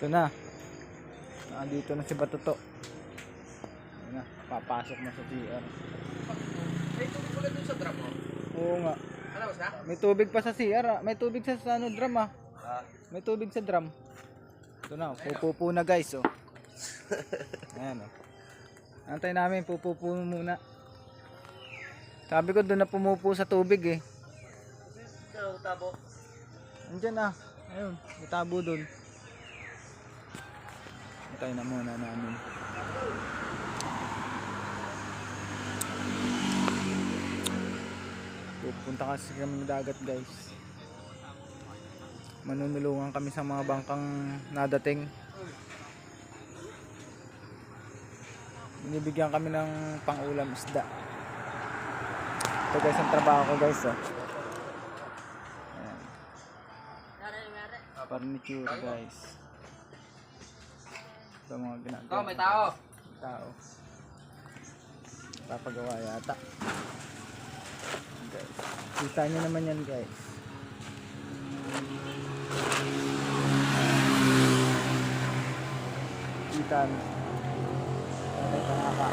Ito na. Nandito na si Batuto. Ayan na, papasok na sa CR. May tubig ulit dun sa drum mo? Oo nga. Alam mo siya? May tubig pa sa CR ah. May tubig sa ano, drum ah. May tubig sa drum. Ito na, pupupo na guys oh. Ayan oh. Antay namin, pupupo muna. Sabi ko doon na pumupo sa tubig eh. Ito, tabo. Andyan ah. Ayun, may tabo doon. Antay na muna namin. Pupunta kasi kami ng dagat guys. Manunulungan kami sa mga bangkang nadating. Binibigyan kami ng pang-ulam isda. Ito guys ang trabaho ko guys oh. Ayan. Furniture guys. Ito mga ginagawa. Oh, may tao. May tao. Papagawa yata. Guys. Kita nyo naman yan guys. Kita nyo. May panaka.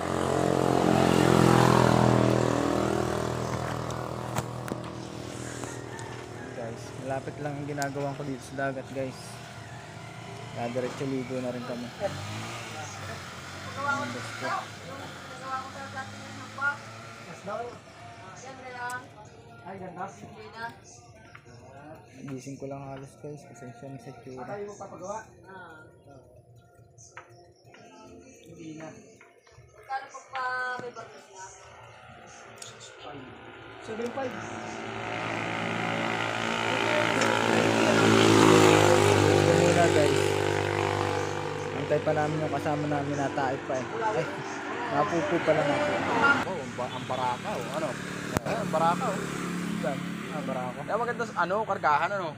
Guys, malapit lang ang ginagawa ko dito sa dagat guys. Diretso ligo na rin kami. Gising ko lang halos guys, pasensya na sa tsura. Tayo mo papagawa? Hindi na. Kano pag pa may barkas na? 7.5. Ito muna guys. Antay pa namin yung kasama namin nataip pa eh. Ay, napupo pa lang ako. Oh, ang baraka oh. Ano? Ang baraka oh. Saan? Ah, barako. Kaya maganda sa ano, kargahan ano.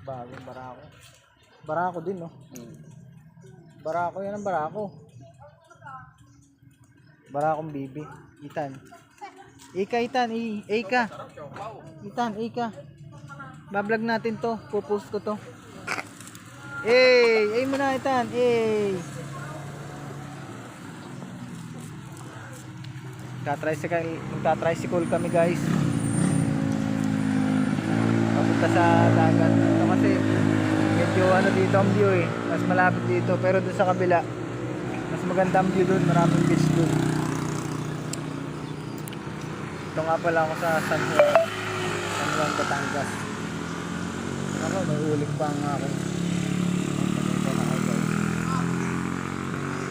Bagong barako. Barako din no. Barako yan ang barako. Barakong bibi. Itan. Ika, Itan. Ika. Itan, Ika. Bablog natin to. Pupost ko to. Ay mo na Itan. Magta-tricycle kami guys. Papunta sa dagat. Ito kasi medyo ano dito ang view eh. Mas malapit dito pero dun sa kabila mas maganda ang view dun. Maraming beach dun. Ito nga pala ako sa San Juan, Batangas. Ako, may uling pa nga ako. Ito na ako guys.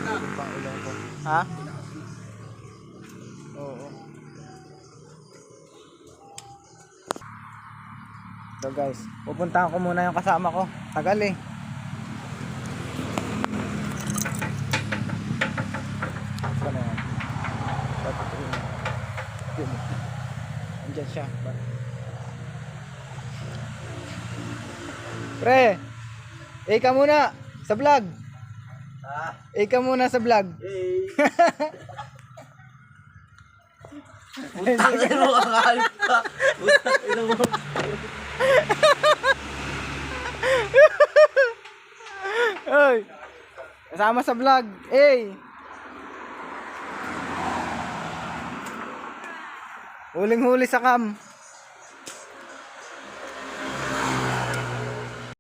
Uling pa ang ulang ko. Ha? Oo. So guys, pupuntahan ko muna yung kasama ko. Tagal eh. Saan na yan? Andyan siya. Pre! Ika muna sa vlog. Ika muna sa vlog. Putangin mo ang hayop ka. Putangin mo. Oy! Kasama sa vlog. Huling-huli sa cam.